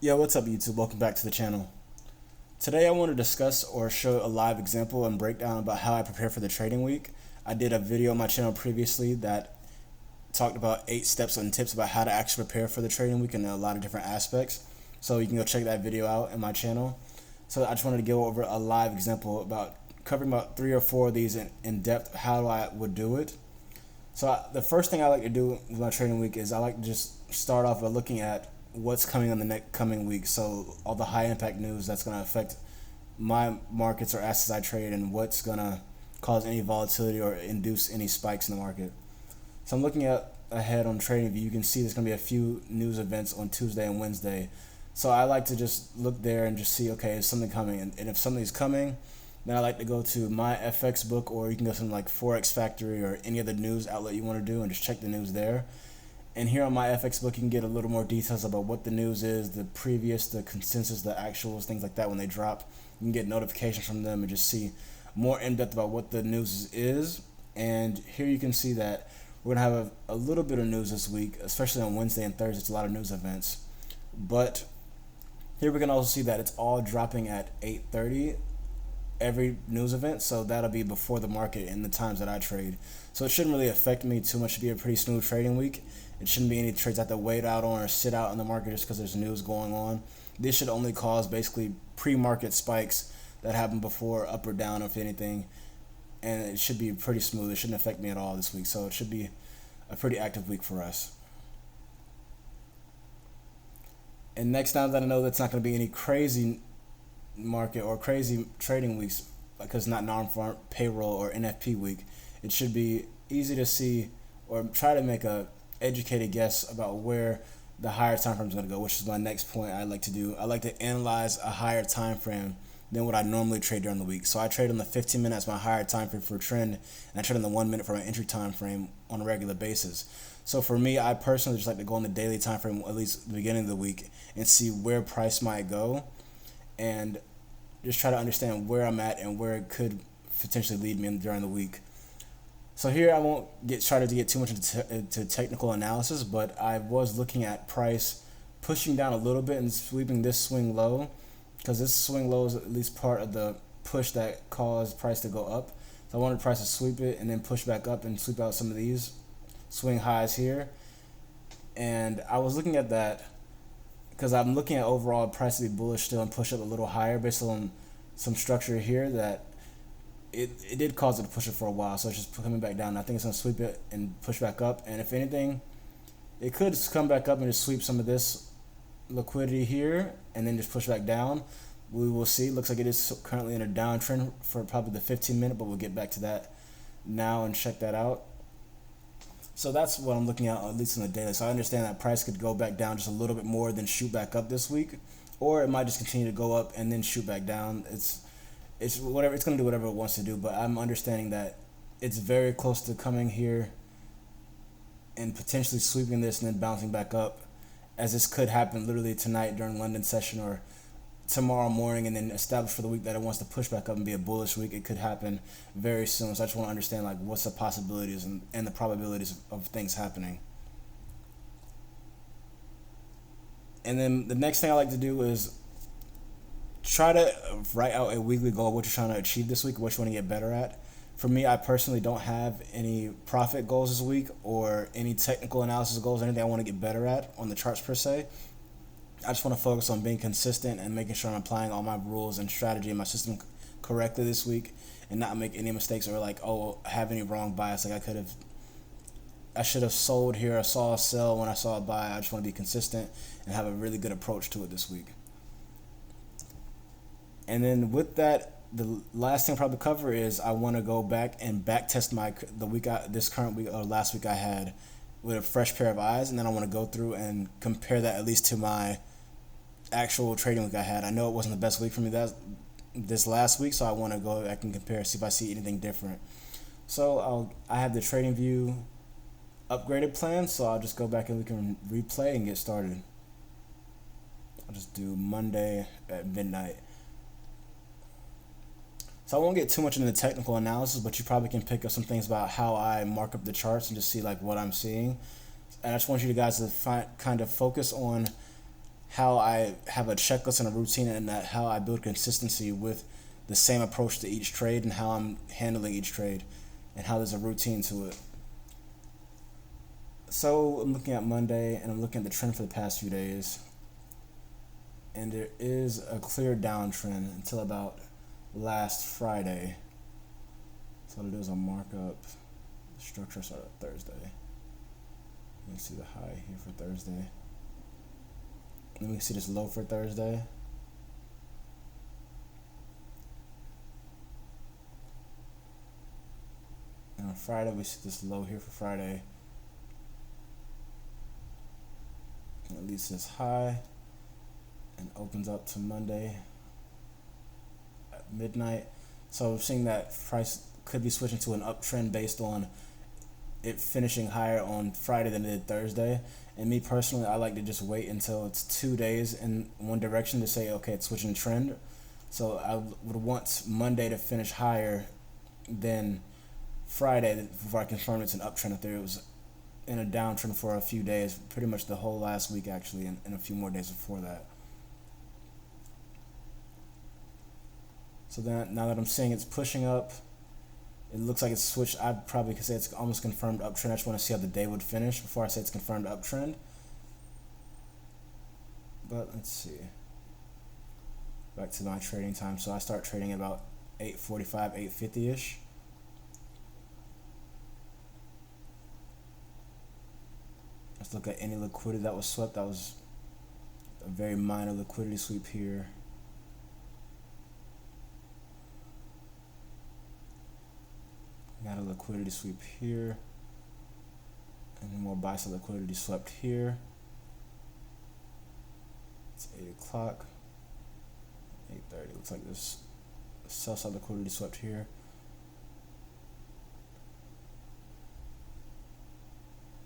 Yo, what's up YouTube? Welcome back to the channel. Today I want to discuss or show a live example and breakdown about how I prepare for the trading week. I did a video on my channel previously that talked about 8 steps and tips about how to actually prepare for the trading week in a lot of different aspects. So you can go check that video out in my channel. So I just wanted to go over a live example about covering about 3 or 4 of these in depth, how I would do it. So the first thing I like to do with my trading week is I like to just start off by looking at what's coming on the next coming week. So all the high impact news that's going to affect my markets or assets I trade, and what's going to cause any volatility or induce any spikes in the market. So I'm looking at ahead on TradingView. You can see there's going to be a few news events on Tuesday and Wednesday. So I like to just look there and just see, okay, is something coming? And if something's coming, then I like to go to my FX book, or you can go to something like Forex Factory or any other news outlet you want to do and just check the news there. And here on my FX book, you can get a little more details about what the news is, the previous, the consensus, the actuals, things like that when they drop. You can get notifications from them and just see more in depth about what the news is. And here you can see that we're going to have a little bit of news this week, especially on Wednesday and Thursday. It's a lot of news events. But here we can also see that it's all dropping at 8:30 every news event, so that'll be before the market in the times that I trade. So it shouldn't really affect me too much. To be a pretty smooth trading week. It shouldn't be any trades I have to wait out on or sit out in the market just because there's news going on. This should only cause basically pre-market spikes that happen before up or down, if anything, and it should be pretty smooth. It shouldn't affect me at all this week, so it should be a pretty active week for us. And next, now that I know that's not going to be any crazy market or crazy trading weeks, because not non-farm payroll or NFP week, it should be easy to see or try to make a educated guess about where the higher time frame is going to go, which is my next point I like to do. I like to analyze a higher time frame than what I normally trade during the week. So I trade on the 15 minutes, my higher time frame for a trend, and I trade on the 1 minute for my entry time frame on a regular basis. So for me, I personally just like to go on the daily time frame, at least the beginning of the week, and see where price might go, and just try to understand where I'm at and where it could potentially lead me during the week. So here I won't try to get too much into technical analysis, but I was looking at price pushing down a little bit and sweeping this swing low, because this swing low is at least part of the push that caused price to go up. So I wanted price to sweep it and then push back up and sweep out some of these swing highs here. And I was looking at that because I'm looking at overall price to be bullish still and push up a little higher based on some structure here that it did cause it to push it for a while. So it's just coming back down. I think it's going to sweep it and push back up. And if anything, it could come back up and just sweep some of this liquidity here and then just push back down. We will see. Looks like it is currently in a downtrend for probably the 15 minute, but we'll get back to that now and check that out. So that's what I'm looking at least in the daily. So I understand that price could go back down just a little bit more than shoot back up this week, or it might just continue to go up and then shoot back down. It's whatever, it's going to do whatever it wants to do, but I'm understanding that it's very close to coming here and potentially sweeping this and then bouncing back up, as this could happen literally tonight during London session or tomorrow morning, and then establish for the week that it wants to push back up and be a bullish week. It could happen very soon. So I just want to understand like what's the possibilities and the probabilities of things happening. And then the next thing I like to do is try to write out a weekly goal, what you're trying to achieve this week, what you want to get better at. For me, I personally don't have any profit goals this week or any technical analysis goals, anything I want to get better at on the charts per se. I just want to focus on being consistent and making sure I'm applying all my rules and strategy in my system correctly this week, and not make any mistakes or like, oh, have any wrong bias. Like I should have sold here. I saw a sell when I saw a buy. I just want to be consistent and have a really good approach to it this week. And then with that, the last thing I'll probably cover is I want to go back and back test this current week or last week I had with a fresh pair of eyes, and then I want to go through and compare that at least to my actual trading week I had. I know it wasn't the best week for me this last week, so I want to go back and compare, see if I see anything different. So I have the TradingView upgraded plan, so I'll just go back and we can replay and get started. I'll just do Monday at midnight. So I won't get too much into the technical analysis, but you probably can pick up some things about how I mark up the charts and just see like what I'm seeing. And I just want you guys to kind of focus on how I have a checklist and a routine, and that how I build consistency with the same approach to each trade and how I'm handling each trade and how there's a routine to it. So I'm looking at Monday and I'm looking at the trend for the past few days, and there is a clear downtrend until about last Friday. So what I do is I'll mark up the structure started Thursday. You can see the high here for Thursday. Then we can see this low for Thursday. And on Friday we see this low here for Friday. And it leads to this high and opens up to Monday at midnight. So we're seeing that price could be switching to an uptrend based on it finishing higher on Friday than it did Thursday. And me personally, I like to just wait until it's 2 days in one direction to say, okay, it's switching trend. So I would want Monday to finish higher than Friday before I confirm it's an uptrend. If there was in a downtrend for a few days, pretty much the whole last week actually, and a few more days before that. So then now that I'm seeing it's pushing up, it looks like it's switched. I probably could say it's almost confirmed uptrend. I just want to see how the day would finish before I say it's confirmed uptrend. But let's see. Back to my trading time. So I start trading about 8:45, 8:50-ish. Let's look at any liquidity that was swept. That was a very minor liquidity sweep here. Got a liquidity sweep here, and more buy side liquidity swept here. It's 8 o'clock, 8:30. Looks like this sell side liquidity swept here.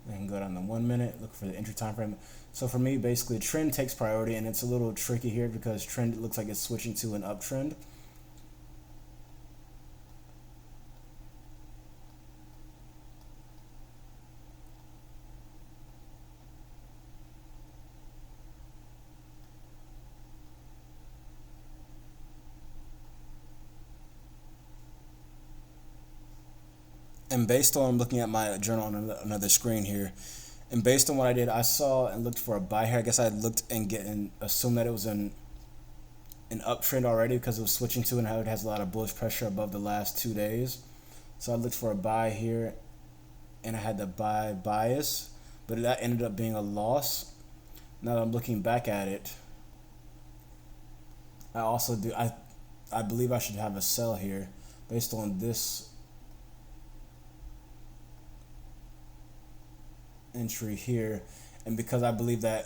Then can go down to 1 minute, look for the entry time frame. So for me, basically, trend takes priority, and it's a little tricky here because trend looks like it's switching to an uptrend. And based on looking at my journal on another screen here, and based on what I did, I saw and looked for a buy here. I guess I looked and assumed that it was an uptrend already because it was switching to and how it has a lot of bullish pressure above the last 2 days. So I looked for a buy here, and I had the buy bias, but that ended up being a loss. Now that I'm looking back at it, I also do. I believe I should have a sell here based on this entry here, and because I believe that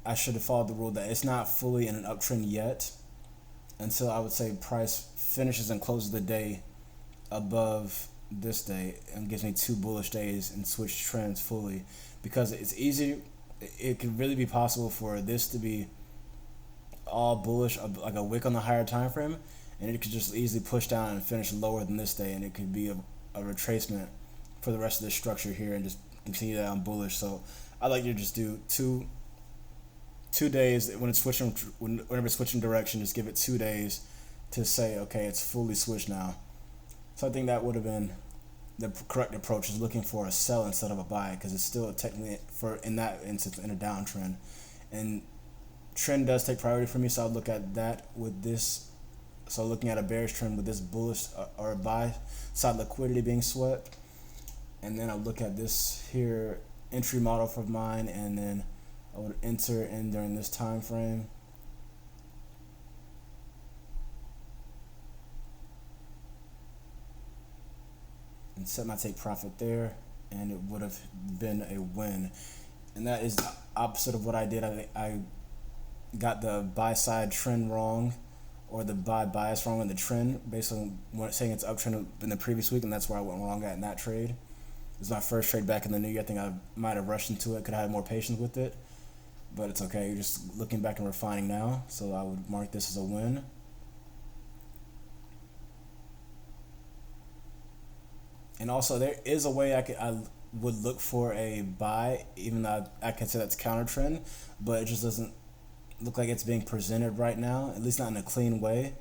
I should have followed the rule that it's not fully in an uptrend yet until I would say price finishes and closes the day above this day and gives me 2 bullish days and switch trends fully, because it's easy. It could really be possible for this to be all bullish, like a wick on the higher time frame, and it could just easily push down and finish lower than this day, and it could be a retracement for the rest of this structure here and just continue that on bullish. So I like to just do two days when it's switching, whenever it's switching direction, just give it 2 days to say, okay, it's fully switched now. So I think that would have been the correct approach, is looking for a sell instead of a buy, because it's still technically, for in that instance, in a downtrend, and trend does take priority for me. So I'll look at that with this. So looking at a bearish trend with this bullish or buy side liquidity being swept. And then I'll look at this here entry model for mine, and then I would enter in during this time frame. And set my take profit there, and it would have been a win. And that is the opposite of what I did. I got the buy side trend wrong, or the buy bias wrong on the trend based on saying it's uptrend in the previous week, and that's where I went wrong at in that trade. It was my first trade back in the new year. I think I might have rushed into it, could have had more patience with it, but it's okay. You're just looking back and refining now, so I would mark this as a win. And also, there is a way I would look for a buy, even though I could say that's counter trend, but it just doesn't. look like it's being presented right now, at least not in a clean way,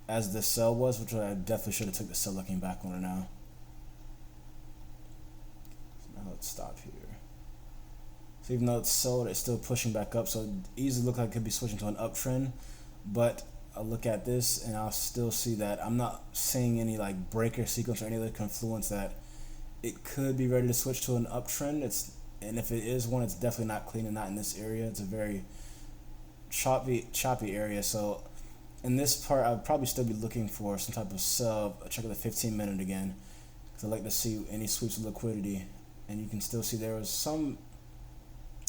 as the sell was, which I definitely should have took the sell looking back on it now. So now let's stop here. So even though it's sold, it's still pushing back up, so it easily looks like it could be switching to an uptrend, but I'll look at this and I'll still see that I'm not seeing any like breaker sequence or any other confluence that it could be ready to switch to an uptrend. And if it is one, it's definitely not clean and not in this area. It's a very choppy area. So in this part, I'd probably still be looking for some type of sell. Check out the 15-minute again, because I like to see any sweeps of liquidity. And you can still see there was some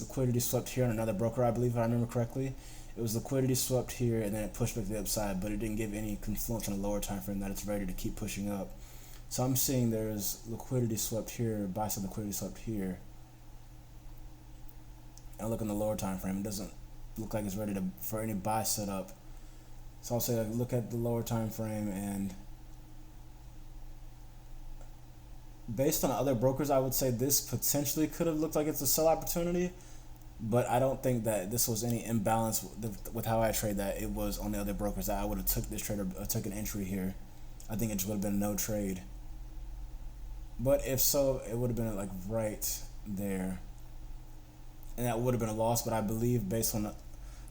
liquidity swept here on another broker, I believe, if I remember correctly. It was liquidity swept here, and then it pushed back to the upside, but it didn't give any confluence on the lower time frame that it's ready to keep pushing up. So I'm seeing there's liquidity swept here, buy side liquidity swept here. And I look on the lower time frame, it doesn't look like it's ready for any buy setup. So I'll say, like, look at the lower time frame, and based on other brokers, I would say this potentially could have looked like it's a sell opportunity, but I don't think that this was any imbalance with how I trade that it was on the other brokers that I would have took this trade or took an entry here. I think it just would have been no trade. But if so, it would have been like right there, and that would have been a loss. But I believe based on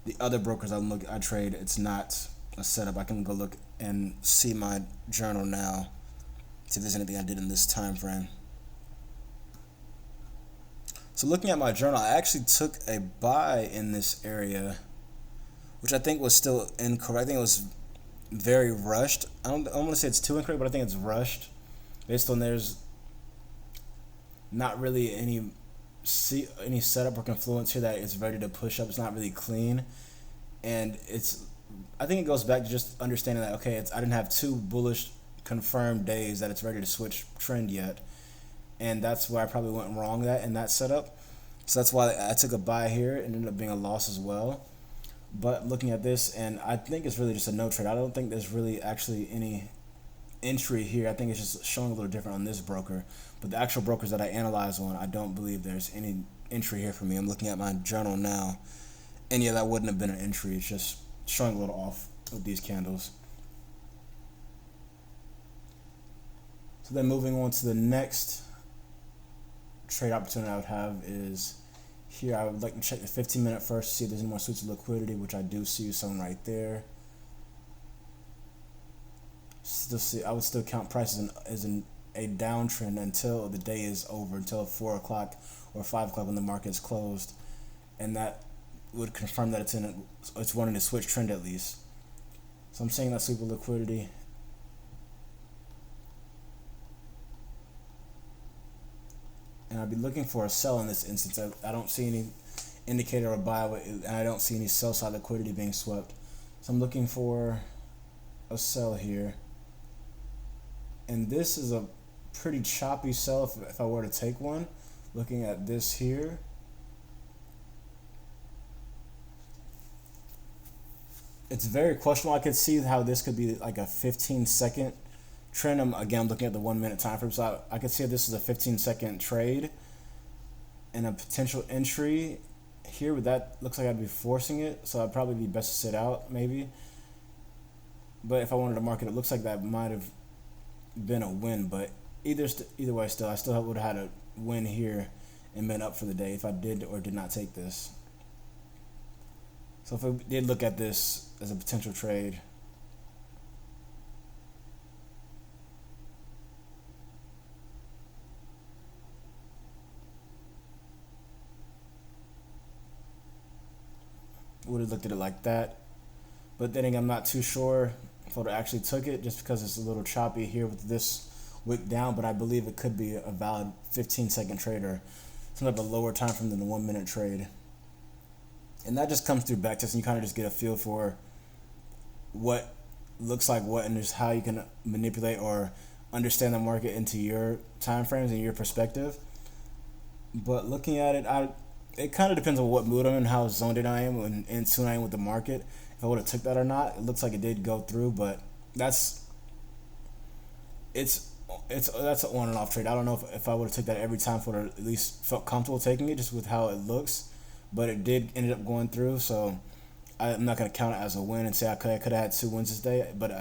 the other brokers I trade, it's not a setup. I can go look and see my journal now, see if there's anything I did in this time frame. So looking at my journal, I actually took a buy in this area, which I think was still incorrect. I think it was very rushed. I don't want to say it's too incorrect, but I think it's rushed based on there's not really any setup or confluence here that it's ready to push up. It's not really clean, and I think it goes back to just understanding that, okay, I didn't have two bullish confirmed days that it's ready to switch trend yet, and that's where I probably went wrong in that setup. So that's why I took a buy here and ended up being a loss as well. But looking at this, and I think it's really just a no trade. I don't think there's really actually any entry here. I think it's just showing a little different on this broker, but the actual brokers that I analyze on, I don't believe there's any entry here for me. I'm looking at my journal now, and yeah, that wouldn't have been an entry. It's just showing a little off with these candles. So then moving on to the next trade opportunity I would have is here. I would like to check the 15-minute first to see if there's any more sweeps of liquidity, which I do see some right there. I would still count prices as a downtrend until the day is over, until 4 o'clock or 5 o'clock when the market is closed, and that would confirm that it's wanting to switch trend at least. So I'm saying that sweep of liquidity. And I'd be looking for a sell in this instance. I don't see any indicator of buy, and I don't see any sell side liquidity being swept. So I'm looking for a sell here. And this is a pretty choppy sell if I were to take one. Looking at this here. It's very questionable. I could see how this could be like a 15-second trend. I'm looking at the 1 minute time frame, so I could see if this is a 15-second trade and a potential entry here, but that looks like I'd be forcing it, so I'd probably be best to sit out maybe. But if I wanted to market, it looks like that might have been a win, but either way, I still would have had a win here and been up for the day if I did or did not take this. So if I did look at this as a potential trade, would have looked at it like that. But then again, I'm not too sure if I would have actually took it, just because it's a little choppy here with this wick down, but I believe it could be a valid 15-second trade or some type of lower time frame than the 1 minute trade. And that just comes through backtesting. You kind of just get a feel for what looks like what and just how you can manipulate or understand the market into your time frames and your perspective. But looking at it, it kind of depends on what mood I'm in, how zoned in I am, and in tune I am with the market. If I would have took that or not, it looks like it did go through, but that's an on and off trade. I don't know if I would have took that every time, for at least felt comfortable taking it just with how it looks, but it did ended up going through. So I'm not going to count it as a win and say I could have had 2 wins this day, but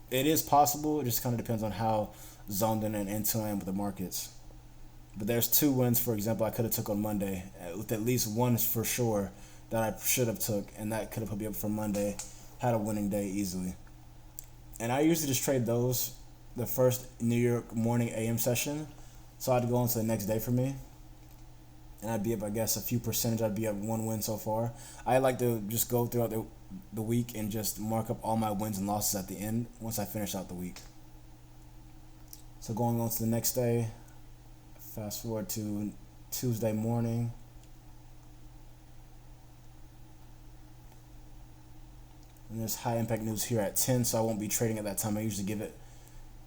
it is possible. It just kind of depends on how zoned in and into I am with the markets. But there's 2 wins, for example, I could have took on Monday, with at least one for sure that I should have took, and that could have put me up for Monday, had a winning day easily. And I usually just trade those the first New York morning AM session, so I'd go on to the next day for me, and I'd be up, I guess, a few percentage. I'd be up 1 win so far. I like to just go throughout the week and just mark up all my wins and losses at the end once I finish out the week. So going on to the next day, fast forward to Tuesday morning. And there's high impact news here at 10, so I won't be trading at that time. I usually give it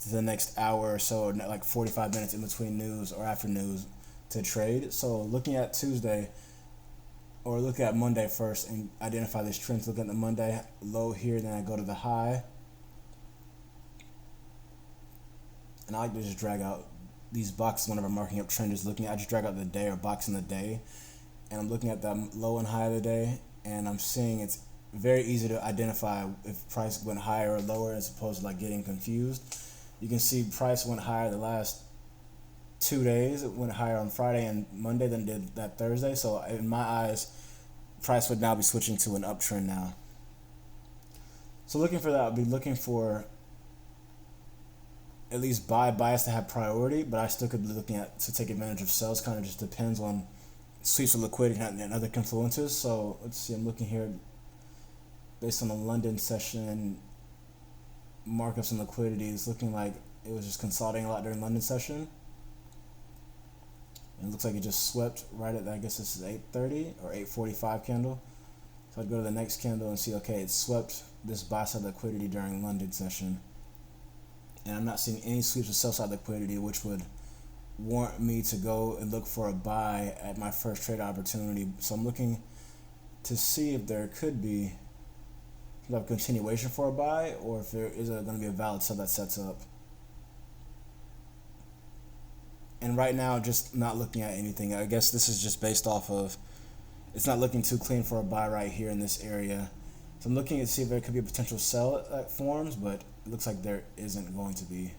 to the next hour or so, or like 45 minutes in between news or after news to trade. So looking at Tuesday, or look at Monday first and identify these trends. Look at the Monday low here, then I go to the high. And I like to just drag out these boxes whenever I'm marking up trend. I just drag out the day or box in the day, and I'm looking at the low and high of the day, and I'm seeing it's very easy to identify if price went higher or lower as opposed to like getting confused. You can see price went higher the last 2 days. It went higher on Friday and Monday than it did that Thursday. So in my eyes, price would now be switching to an uptrend now. So looking for that, I'd be looking for at least bias to have priority, but I still could be looking at to take advantage of sells. Kind of just depends on sweeps of liquidity and other confluences. So let's see, I'm looking here based on the London session, markups and liquidity is looking like it was just consolidating a lot during London session. And it looks like it just swept right at, I guess this is 8:30 or 8:45 candle. So I'd go to the next candle and see, okay, it swept this buy side liquidity during London session. And I'm not seeing any sweeps of sell side liquidity, which would warrant me to go and look for a buy at my first trade opportunity. So I'm looking to see if there could be a continuation for a buy, or if there is going to be a valid sell that sets up. And right now, just not looking at anything. I guess this is just based off of, it's not looking too clean for a buy right here in this area. So I'm looking to see if there could be a potential sell that forms, but it looks like there isn't going to be.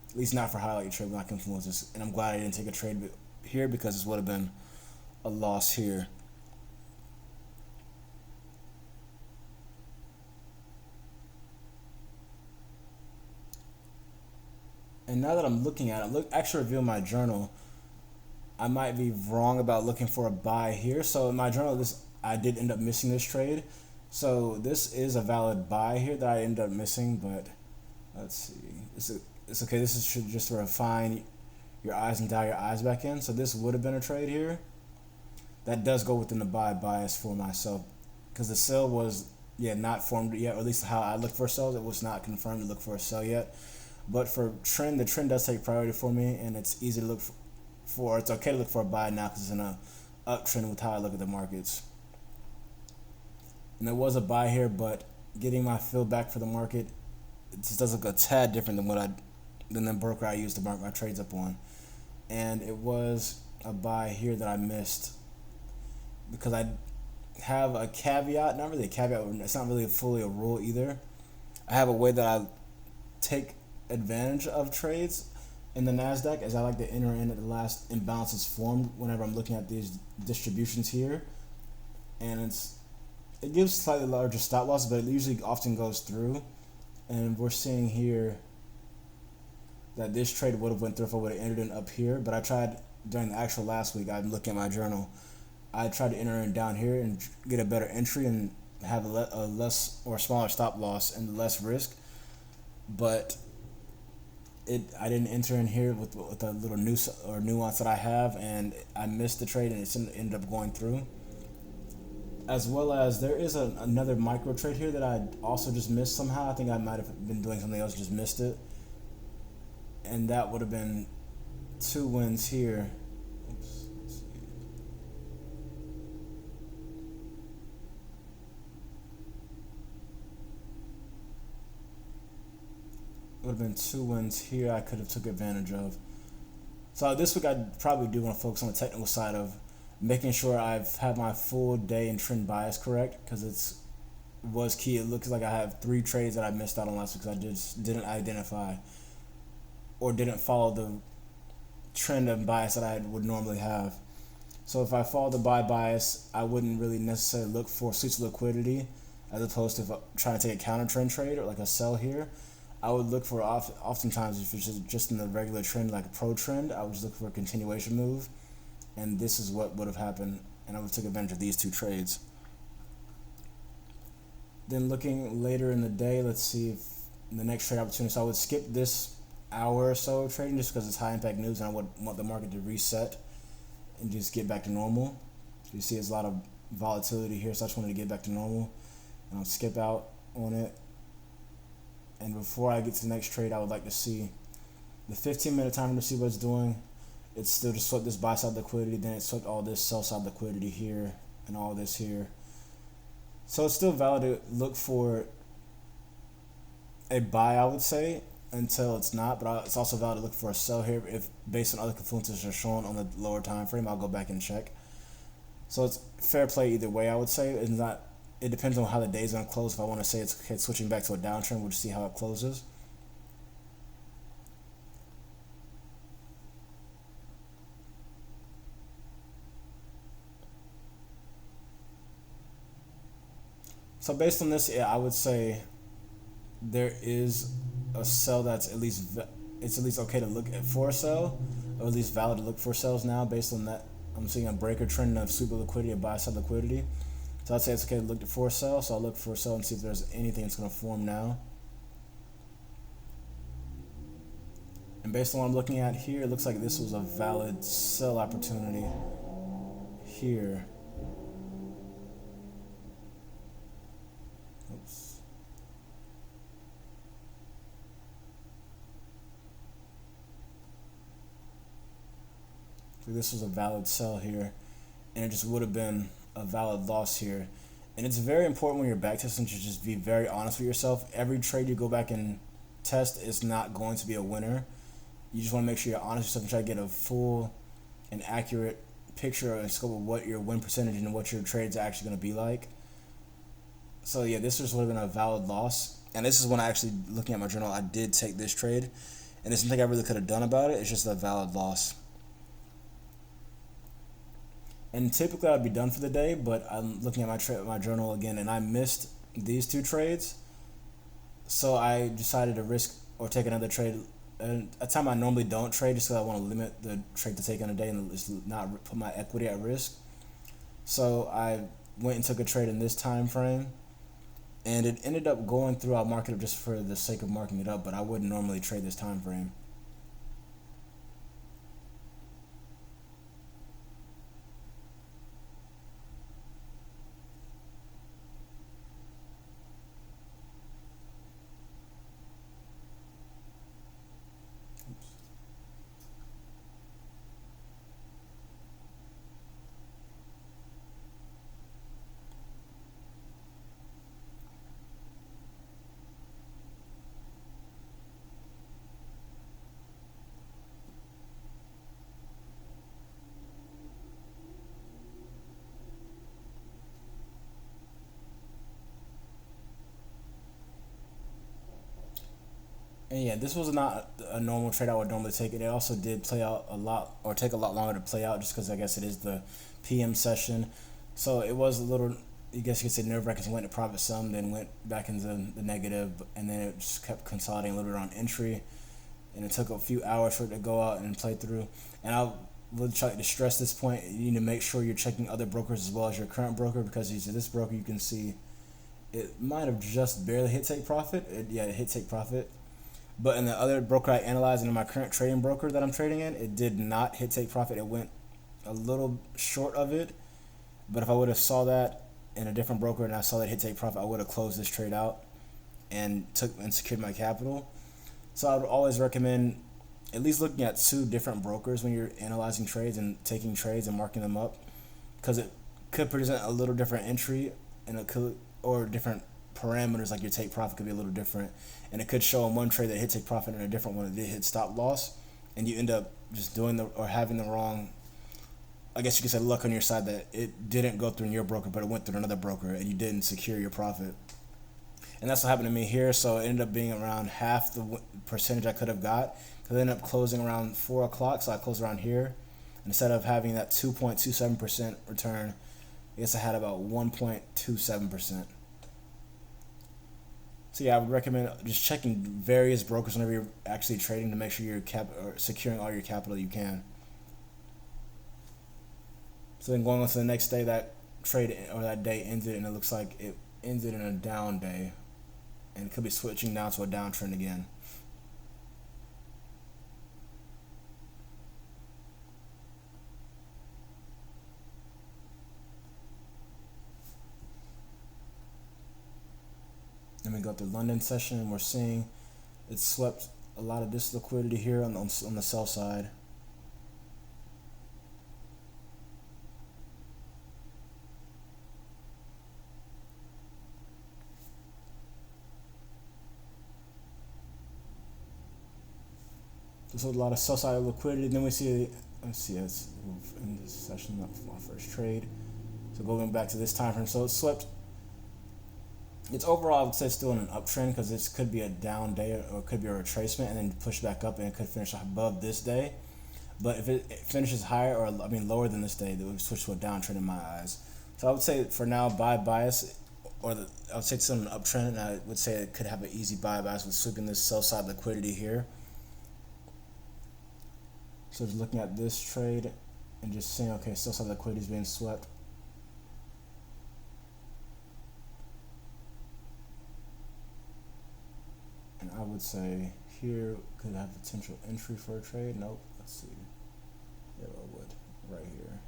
At least not for highlight trade, not confluences. And I'm glad I didn't take a trade here, because this would have been a loss here. And now that I'm looking at it, actually reveal my journal, I might be wrong about looking for a buy here. So in my journal, I did end up missing this trade. So this is a valid buy here that I ended up missing, but let's see. It's okay. This should just refine your eyes and dial your eyes back in. So this would have been a trade here. That does go within the buy bias for myself, because the sell was not formed yet, or at least how I look for sells. It was not confirmed to look for a sell yet. But for trend, the trend does take priority for me, and it's easy to look for. It's okay to look for a buy now because it's in a uptrend with how I look at the markets. And there was a buy here, but getting my feel back for the market, it just does look a tad different than the broker I used to mark my trades up on. And it was a buy here that I missed because I have a caveat, not really a caveat, it's not really fully a rule either. I have a way that I take advantage of trades in the NASDAQ, as I like to enter in at the last imbalance is formed whenever I'm looking at these distributions here. And it gives slightly larger stop losses, but it usually often goes through. And we're seeing here that this trade would have went through if I would have entered in up here. But I tried during the actual last week, I'm looking at my journal, I tried to enter in down here and get a better entry and have a less or smaller stop loss and less risk. But I didn't enter in here with a little nuance that I have, and I missed the trade, and it ended up going through. As well as there is another micro trade here that I also just missed somehow. I think I might have been doing something else, just missed it, and that would have been 2 wins here. Oops, let's see. Would have been 2 wins here I could have took advantage of. So this week I probably do want to focus on the technical side of making sure I've had my full day and trend bias correct, because it's was key. It looks like I have 3 trades that I missed out on last week because I just didn't identify or didn't follow the trend and bias that I would normally have. So if I follow the buy bias, I wouldn't really necessarily look for switch liquidity as opposed to trying to take a counter trend trade or like a sell here. I would look for oftentimes if it's just in the regular trend, like a pro trend, I would just look for a continuation move, and this is what would have happened, and I would have took advantage of these 2 trades. Then looking later in the day, let's see if the next trade opportunity. So I would skip this hour or so of trading just because it's high impact news, and I would want the market to reset and just get back to normal. You see, there's a lot of volatility here, so I just wanted to get back to normal, and I'll skip out on it. And before I get to the next trade, I would like to see the 15-minute timer to see what it's doing. It's still just swept this buy side liquidity, then it swept all this sell side liquidity here and all this here. So it's still valid to look for a buy, I would say, until it's not. But it's also valid to look for a sell here if based on other confluences are shown on the lower time frame. I'll go back and check. So it's fair play either way, I would say. It's not. It depends on how the day's gonna close. If I want to say it's okay, switching back to a downtrend, we'll just see how it closes. So based on this, yeah, I would say there is a sell that's it's at least okay to look at for a sell, or at least valid to look for sells now. Based on that, I'm seeing a breaker trend of super liquidity, a buy side liquidity. So I'd say it's okay to look for a sell. So I'll look for a sell and see if there's anything that's going to form now. And based on what I'm looking at here, it looks like this was a valid sell opportunity here. Oops. So this was a valid sell here, and it just would have been a valid loss here. And it's very important when you're backtesting to just be very honest with yourself. Every trade you go back and test is not going to be a winner. You just want to make sure you're honest with yourself and try to get a full and accurate picture and scope of what your win percentage and what your trades are actually going to be like. So yeah, this just would have been a valid loss. And this is when I actually, looking at my journal, I did take this trade. And there's nothing I really could have done about it. It's just a valid loss. And typically I'd be done for the day, but I'm looking at my journal again, and I missed these 2 trades. So I decided to risk or take another trade. And a time I normally don't trade just because I want to limit the trade to take in a day and just not put my equity at risk. So I went and took a trade in this time frame, and it ended up going through. I'll mark it up just for the sake of marking it up, but I wouldn't normally trade this time frame. And yeah, this was not a normal trade I would normally take. It also did play out a lot, or take a lot longer to play out, just because I guess it is the PM session. So it was a little, I guess you could say, nerve-wracking. It went to profit some, then went back into the negative, and then it just kept consolidating a little bit on entry. And it took a few hours for it to go out and play through. And I would try to stress this point: you need to make sure you're checking other brokers as well as your current broker, because this broker, you can see it might have just barely hit take profit. It hit take profit. But in the other broker I analyzed, and in my current trading broker that I'm trading in, it did not hit take profit. It went a little short of it. But if I would have saw that in a different broker and I saw that hit take profit, I would have closed this trade out and secured my capital. So I would always recommend at least looking at 2 different brokers when you're analyzing trades and taking trades and marking them up, because it could present a little different entry, and it could, or different parameters, like your take profit could be a little different, and it could show in one trade that hit take profit and a different one that did hit stop loss, and you end up just having the wrong, I guess you could say, luck on your side, that it didn't go through in your broker but it went through another broker and you didn't secure your profit. and that's what happened to me here. So it ended up being around half the percentage I could have got, because I ended up closing around 4 o'clock, so I closed around here. And instead of having that 2.27% return, I guess I had about 1.27%. So yeah, I would recommend just checking various brokers whenever you're actually trading to make sure you're securing all your capital you can. So then going on to the next day, that trade or that day ended, and it looks like it ended in a down day, and it could be switching down to a downtrend again. Then we go through London session, and we're seeing it swept a lot of this liquidity here on the sell side. There's a lot of sell side liquidity. Then we see, let's see, it's in this session, not my first trade. So going back to this time frame, so it swept. It's overall, I would say, still in an uptrend, because this could be a down day or it could be a retracement and then push back up, and it could finish above this day. But if it finishes higher, or I mean lower than this day, it would switch to a downtrend in my eyes. So I would say for now, buy bias, I would say it's still an uptrend, and I would say it could have an easy buy bias with sweeping this sell side liquidity here. So just looking at this trade and just saying, okay, sell side liquidity is being swept. And I would say here could have potential entry for a trade. Nope. Let's see. Yeah, I would. Right here.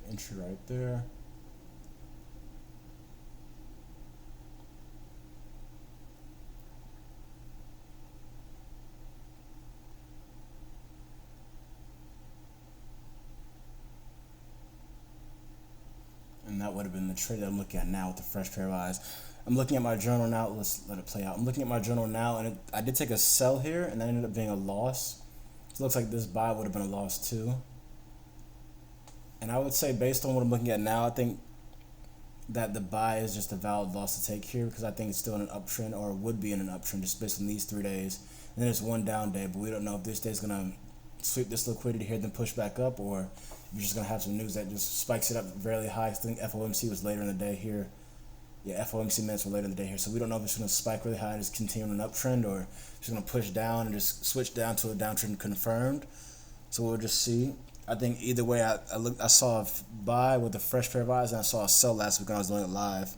Entry right there. And that would have been the trade that I'm looking at now with the fresh pair of eyes. I'm looking at my journal now. Let's let it play out. I'm looking at my journal now, and I did take a sell here, and that ended up being a loss. So it looks like this buy would have been a loss too. And I would say, based on what I'm looking at now, I think that the buy is just a valid loss to take here, because I think it's still in an uptrend, or would be in an uptrend, just based on these 3 days. And then there's one down day, but we don't know if this day is going to sweep this liquidity here, then push back up, or if you're just going to have some news that just spikes it up very high. I think FOMC was later in the day here. Yeah, FOMC minutes were later in the day here. So we don't know if it's going to spike really high and just continue an uptrend, or if it's going to push down and just switch down to a downtrend confirmed. So we'll just see. I think either way, I saw a buy with a fresh pair of eyes, and I saw a sell last week when I was doing it live.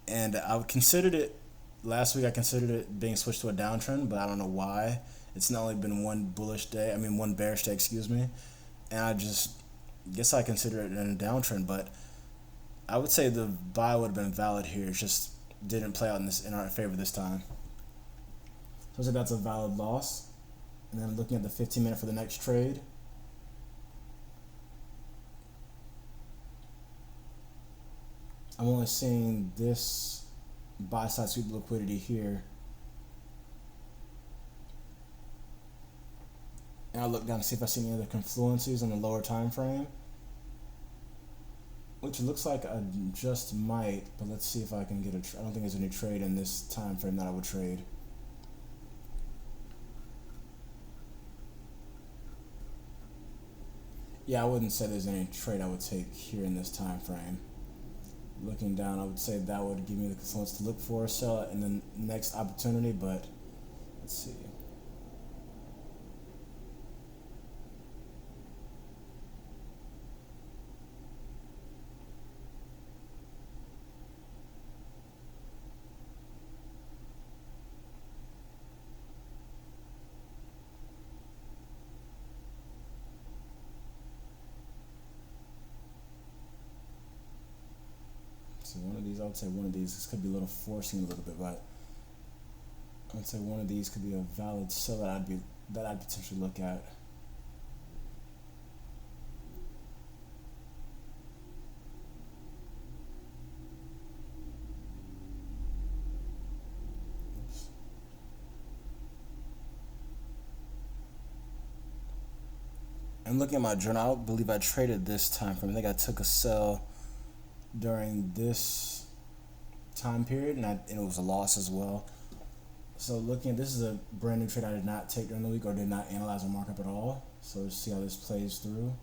And I considered it, last week I considered it being switched to a downtrend, but I don't know why. It's not only been one bearish day, excuse me. And I just guess I consider it in a downtrend, but I would say the buy would have been valid here. It just didn't play out in our favor this time. So I say that's a valid loss. And then looking at the 15-minute for the next trade. I'm only seeing this buy side sweep liquidity here. And I'll look down to see if I see any other confluences on the lower time frame, which looks like I just might, but let's see if I can get I don't think there's any trade in this time frame that I would trade. Yeah, I wouldn't say there's any trade I would take here in this time frame. Looking down, I would say that would give me the confluence to look for a sell in the next opportunity, but let's see. So one of these, I would say one of these, this could be a little forcing a little bit, but I would say one of these could be a valid sell that I'd be that I'd potentially look at. And looking at my journal, I believe I traded this time frame. I think I took a sell during this time period, and it was a loss as well. So looking at this is a brand new trade I did not take during the week or did not analyze the markup at all. So let's see how this plays through.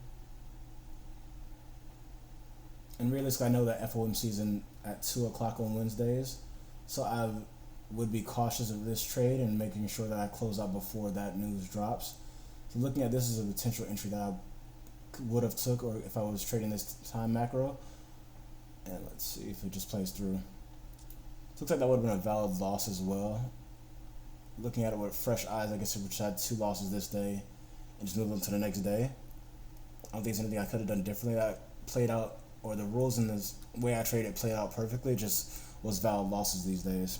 And realistically, I know that FOMC is at 2 o'clock on Wednesdays, so I would be cautious of this trade and making sure that I close out before that news drops. So looking at this as a potential entry that I would have took, or if I was trading this time macro. And let's see if it just plays through. Looks like that would have been a valid loss as well. Looking at it with fresh eyes, I guess it had 2 losses this day and just moved on to the next day. I don't think there's anything I could have done differently that played out, or the rules in this way I traded played out perfectly. It just was valid losses these days.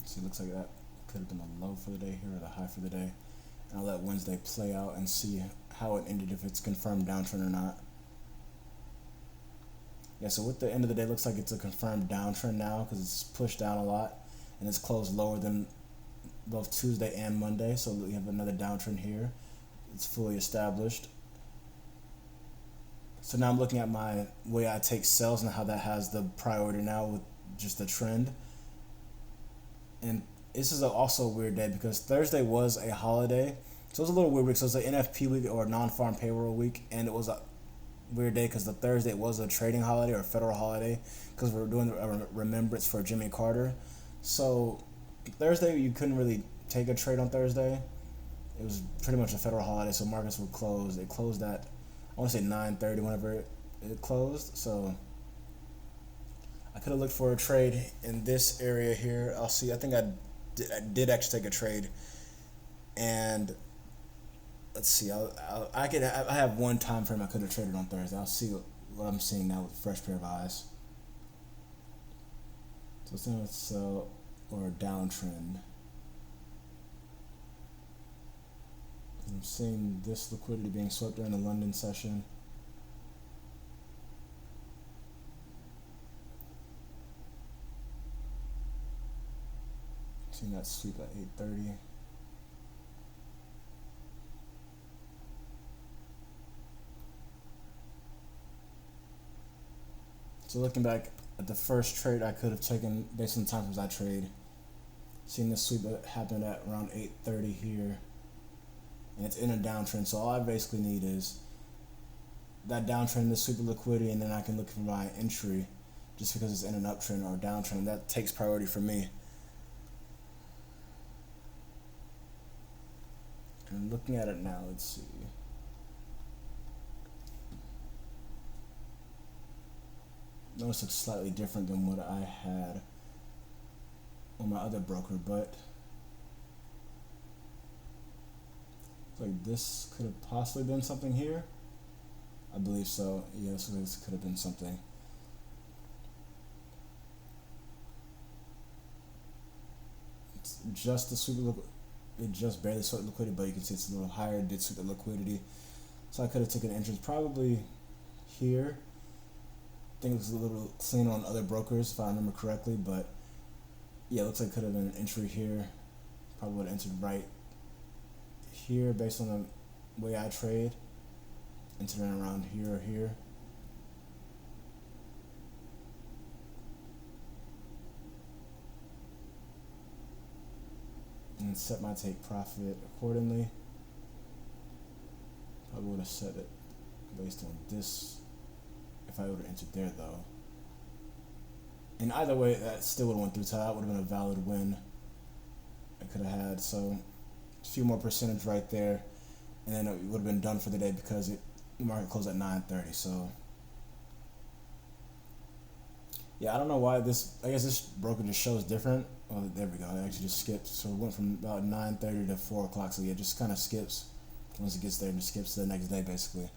See, it looks like that could have been the low for the day here or the high for the day. And I'll let Wednesday play out and see how it ended, if it's confirmed downtrend or not. Yeah, so with the end of the day, looks like it's a confirmed downtrend now because it's pushed down a lot and it's closed lower than both Tuesday and Monday. So we have another downtrend here. It's fully established. So now I'm looking at my way I take sells and how that has the priority now with just the trend. And this is also a weird day because Thursday was a holiday. So it was a little weird week. So it was an NFP week or non-farm payroll week. And it was a weird day because the Thursday was a trading holiday or a federal holiday because we were doing a remembrance for Jimmy Carter. So Thursday, you couldn't really take a trade on Thursday. It was pretty much a federal holiday. So markets would close. It closed at, I want to say 9:30 whenever it closed. So I could have looked for a trade in this area here. I'll see. I think I did actually take a trade, and let's see. I have one time frame I could have traded on Thursday. I'll see what I'm seeing now with a fresh pair of eyes. So it's in a sell or a downtrend. I'm seeing this liquidity being swept during the London session. Seeing that sweep at 8:30. So looking back at the first trade I could have taken based on the time frames I trade, seeing this sweep that happened at around 8:30 here, and it's in a downtrend. So all I basically need is that downtrend, the sweep of liquidity, and then I can look for my entry, just because it's in an uptrend or a downtrend. That takes priority for me. And looking at it now, let's see. Notice it's slightly different than what I had on my other broker, but it's like this could have possibly been something here. I believe so. Yeah, so this could have been something. It's just the sweep of it just barely swept liquidity, but you can see it's a little higher. It did sweep the liquidity, so I could have taken interest probably here. I think it was a little cleaner on other brokers if I remember correctly, but yeah, it looks like it could have been an entry here. Probably would have entered right here based on the way I trade. Entering around here or here. And set my take profit accordingly. Probably would have set it based on this if I would have entered there though. And either way, that still would have went through, so that would have been a valid win I could have had. So a few more percentage right there, and then it would have been done for the day because the market closed at 9:30. So yeah, I don't know why this. I guess this broker just shows different. Oh, there we go. It actually just skipped. So it went from about 9:30 to 4 o'clock. So yeah, it just kind of skips once it gets there, and just skips to the next day basically.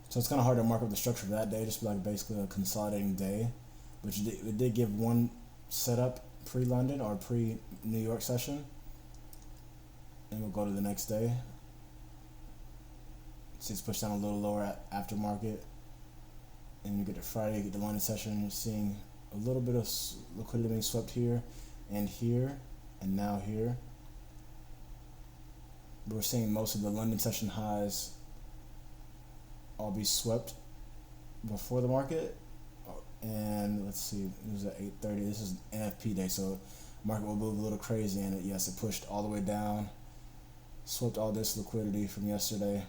So it's kind of hard to mark up the structure for that day. Just be like basically a consolidating day. which it did give one setup pre-London or pre-New York session. And we'll go to the next day. See, it's pushed down a little lower at aftermarket. And you get to Friday, you get the London session, you're seeing a little bit of liquidity being swept here, and now here. But we're seeing most of the London session highs all be swept before the market. And let's see, it was at 8:30. This is NFP day, so market will move a little crazy. And yes, it pushed all the way down, swept all this liquidity from yesterday.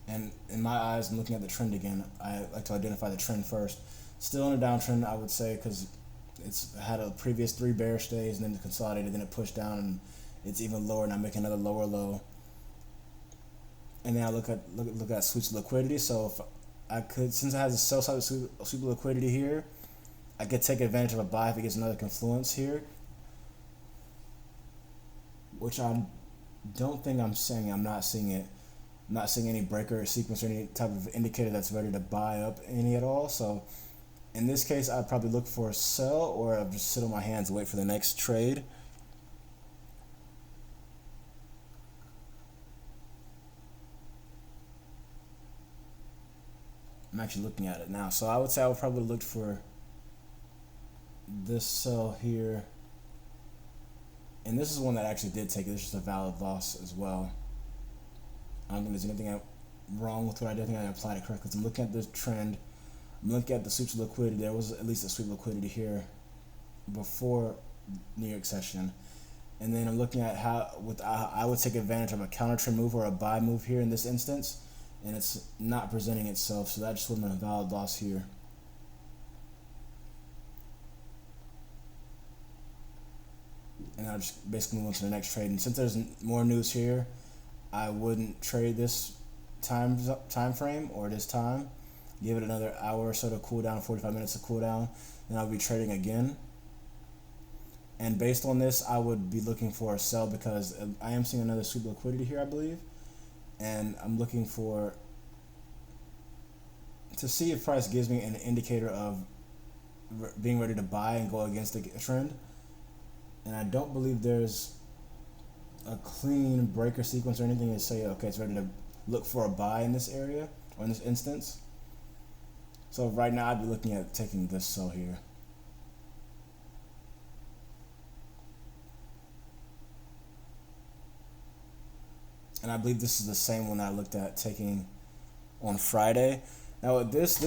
And in my eyes, I'm looking at the trend again. I like to identify the trend first. Still in a downtrend, I would say, because it's had a previous 3 bearish days, and then it consolidated, then it pushed down, and it's even lower, and I make another lower low. And then I look at sweeps of liquidity. So if I could, since it has a sell side sweep of liquidity here, I could take advantage of a buy if it gets another confluence here, which I don't think I'm saying. I'm not seeing it. I'm not seeing any breaker or sequence or any type of indicator that's ready to buy up any at all. So in this case, I'd probably look for a sell, or I'd just sit on my hands and wait for the next trade. I'm actually looking at it now. So I would say I would probably look for this sell here. And this is one that actually did take it. This is just a valid loss as well. I don't think there's anything wrong with what I did. I think I applied it correctly. So I'm looking at this trend. I'm looking at the sweeps of liquidity. There was at least a sweep of liquidity here before New York session. And then I'm looking at how I would take advantage of a counter trend move or a buy move here in this instance. And it's not presenting itself. So that just would have been a valid loss here. And I'll just basically move on to the next trade. And since there's more news here, I wouldn't trade this time frame or this time. Give it another hour or so to cool down, 45 minutes to cool down. Then I'll be trading again. And based on this, I would be looking for a sell because I am seeing another sweep liquidity here, I believe. And I'm looking to see if price gives me an indicator of being ready to buy and go against the trend. And I don't believe there's a clean breaker sequence or anything to say, okay, it's ready to look for a buy in this area or in this instance. So right now I'd be looking at taking this sell here. And I believe this is the same one I looked at taking on Friday. Now with this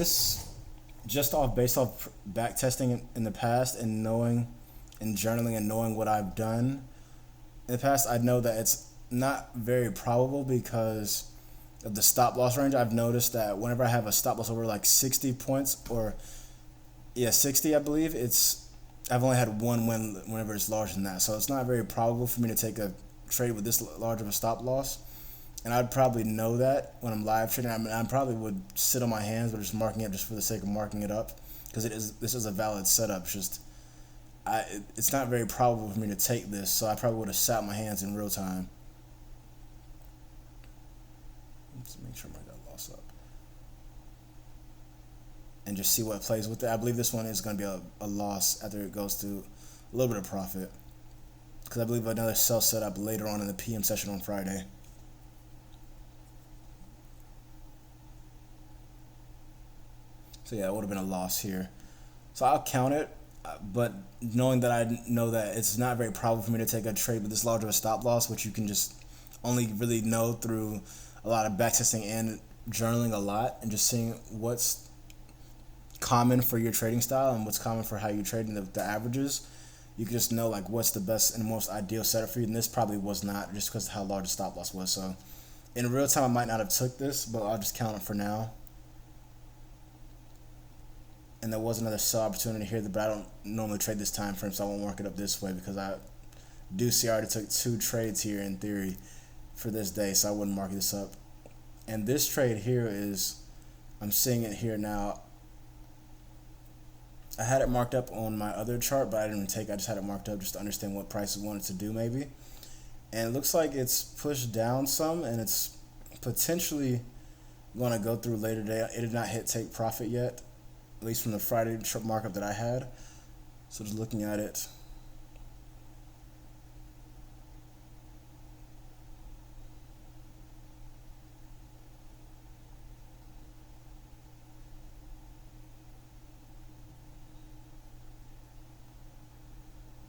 just based off back testing in the past and knowing and journaling and knowing what I've done in the past, I know that it's not very probable because of the stop loss range. I've noticed that whenever I have a stop loss over like 60 points or 60, I believe, I've only had one win whenever it's larger than that. So it's not very probable for me to take a trade with this large of a stop loss. And I'd probably know that when I'm live trading. I probably would sit on my hands, but just marking it just for the sake of marking it up, because this is a valid setup. It's not very probable for me to take this, so I probably would have sat my hands in real time. Let's make sure I got loss up. And just see what plays with it. I believe this one is going to be a loss after it goes to a little bit of profit, because I believe another sell setup later on in the PM session on Friday. So yeah, it would have been a loss here. So I'll count it, but knowing that I know that it's not very probable for me to take a trade with this large of a stop loss, which you can just only really know through a lot of backtesting and journaling a lot and just seeing what's common for your trading style and what's common for how you trade in the averages. You can just know like what's the best and most ideal setup for you, and this probably was not, just because of how large the stop loss was. So in real time I might not have took this, but I'll just count it for now. And there was another sell opportunity here, but I don't normally trade this time frame, so I won't mark it up this way because I do see I already took 2 trades here in theory for this day, so I wouldn't mark this up. And this trade here I'm seeing it here now. I had it marked up on my other chart, but I didn't take it. I just had it marked up just to understand what price we wanted to do maybe. And it looks like it's pushed down some, and it's potentially going to go through later today. It did not hit take profit yet, at least from the Friday markup that I had. So just looking at it.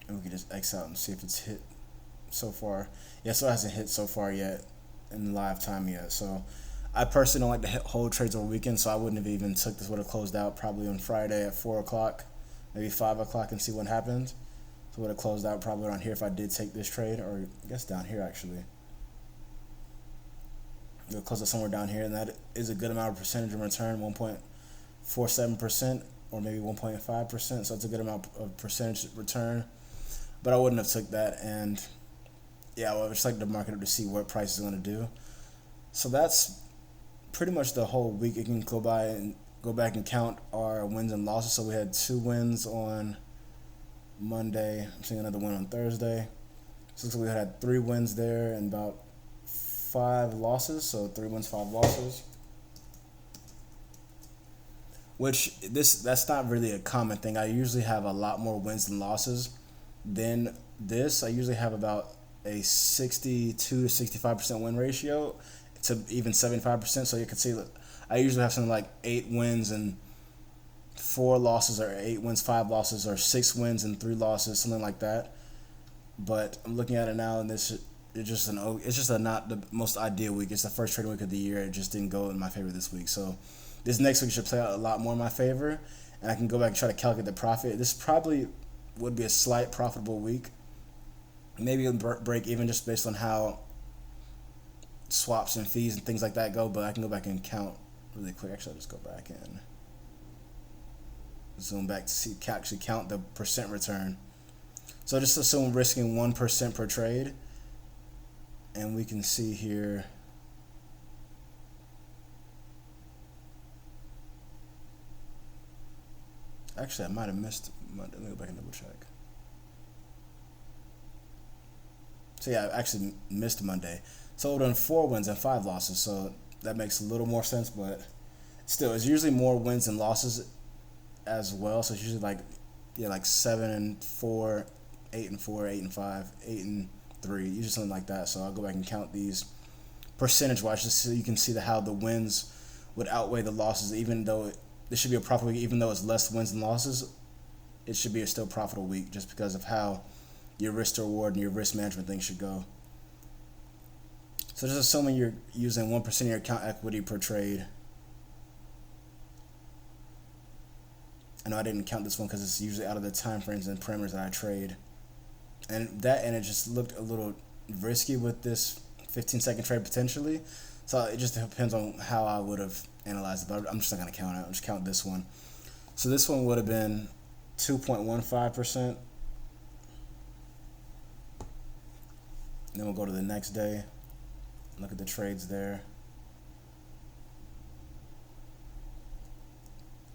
And we can just X out and see if it's hit so far. Yeah, so it hasn't hit so far yet in live time yet. So I personally don't like to hold trades over weekend, so I wouldn't have even took this. Would have closed out probably on Friday at 4 o'clock, maybe 5 o'clock, and see what happens. So would have closed out probably around here if I did take this trade, or I guess down here actually. It'll close it somewhere down here, and that is a good amount of percentage of return, 1.47%, or maybe 1.5%. So it's a good amount of percentage return. But I wouldn't have took that, and yeah, I would just like the market to see what price is going to do. So that's pretty much the whole week. You can go back and count our wins and losses. So we had 2 wins on Monday. I'm seeing another win on Thursday. So we had 3 wins there and about 5 losses. So 3 wins, 5 losses. Which that's not really a common thing. I usually have a lot more wins than losses than this. I usually have about a 62 to 65% win ratio to even 75%. So you can see that I usually have something like 8 wins and 4 losses, or 8 wins, 5 losses, or 6 wins and 3 losses, something like that. But I'm looking at it now, and it's just not the most ideal week. It's the first trading week of the year. It just didn't go in my favor this week. So this next week should play out a lot more in my favor, and I can go back and try to calculate the profit. This probably would be a slight profitable week. Maybe it'll break even just based on how swaps and fees and things like that go, but I can go back and count really quick. Actually, I'll just go back and zoom back to see actually count the percent return. So just assume risking 1% per trade, and we can see here actually I might have missed Monday. Let me go back and double check. So yeah, I actually missed Monday. So we've done 4 wins and 5 losses, so that makes a little more sense, but still, it's usually more wins than losses as well. So it's usually like 7 and 4, 8 and 4, 8 and 5, 8 and 3, usually something like that. So I'll go back and count these percentage-wise just so you can see how the wins would outweigh the losses, even though this should be a profitable week, even though it's less wins than losses. It should be a still profitable week just because of how your risk to reward and your risk management thing should go. So just assuming you're using 1% of your account equity per trade. I know I didn't count this one because it's usually out of the time frames and parameters that I trade. And it just looked a little risky with this 15-second trade potentially. So it just depends on how I would have analyzed it, but I'm just not going to count it. I'll just count this one. So this one would have been 2.15%. Then we'll go to the next day. Look at the trades there.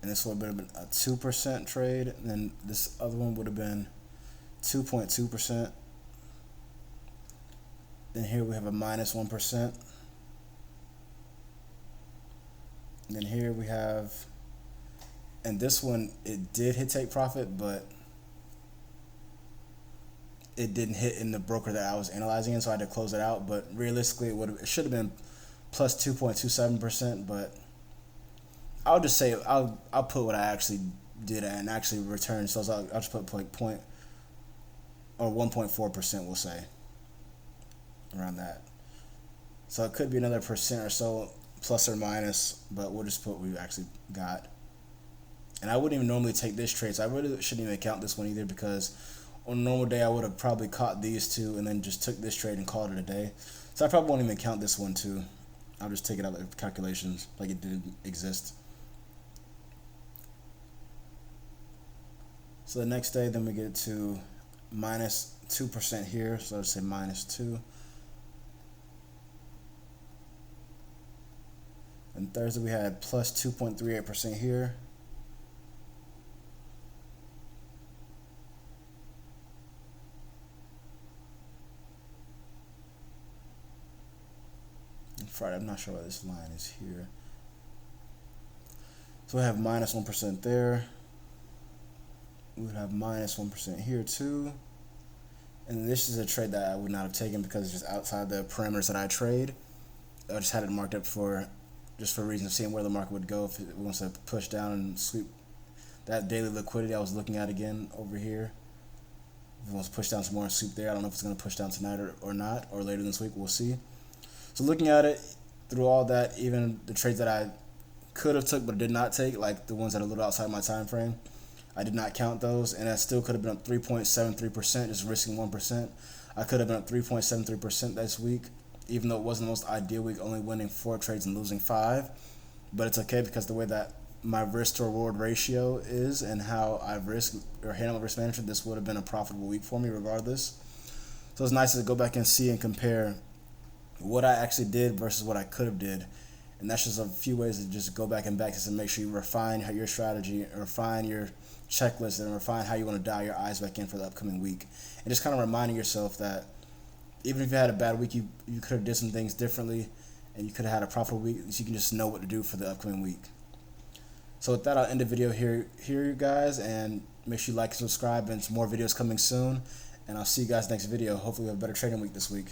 And this would have been a 2% trade. And then this other one would have been 2.2%. Then here we have a minus 1%. And then here we have, and this one, it did hit take profit, but it didn't hit in the broker that I was analyzing in, so I had to close it out. But realistically, it should have been plus 2.27%. But I'll just say I'll put what I actually did and actually returned. So I'll just put like 1.4%. We'll say around that. So it could be another percent or so, plus or minus. But we'll just put what we actually got. And I wouldn't even normally take this trade, so I really shouldn't even count this one either, because on a normal day, I would have probably caught these 2 and then just took this trade and called it a day. So I probably won't even count this one too. I'll just take it out of the calculations like it didn't exist. So the next day, then we get to minus 2% here. So let's say minus 2. And Thursday, we had plus 2.38% here. Friday, I'm not sure why this line is here. So we have minus 1% there. We would have minus 1% here too. And this is a trade that I would not have taken because it's just outside the parameters that I trade. I just had it marked up for reason of seeing where the market would go if it wants to push down and sweep that daily liquidity I was looking at again over here. If it wants to push down some more and sweep there, I don't know if it's going to push down tonight or not, or later this week, we'll see. So looking at it through all that, even the trades that I could have took but did not take, like the ones that are a little outside my time frame, I did not count those, and I still could have been up 3.73%, just risking 1%. I could have been up 3.73% this week, even though it wasn't the most ideal week, only winning 4 trades and losing 5. But it's okay because the way that my risk to reward ratio is and how I risk or handle risk management, this would have been a profitable week for me regardless. So it's nice to go back and see and compare what I actually did versus what I could have did. And that's just a few ways to just go back and backtest and make sure you refine your strategy, refine your checklist, and refine how you want to dial your eyes back in for the upcoming week. And just kind of reminding yourself that even if you had a bad week, you could have did some things differently, and you could have had a profitable week, so you can just know what to do for the upcoming week. So with that, I'll end the video here, you guys, and make sure you like and subscribe, and some more videos coming soon. And I'll see you guys next video. Hopefully we have a better trading week this week.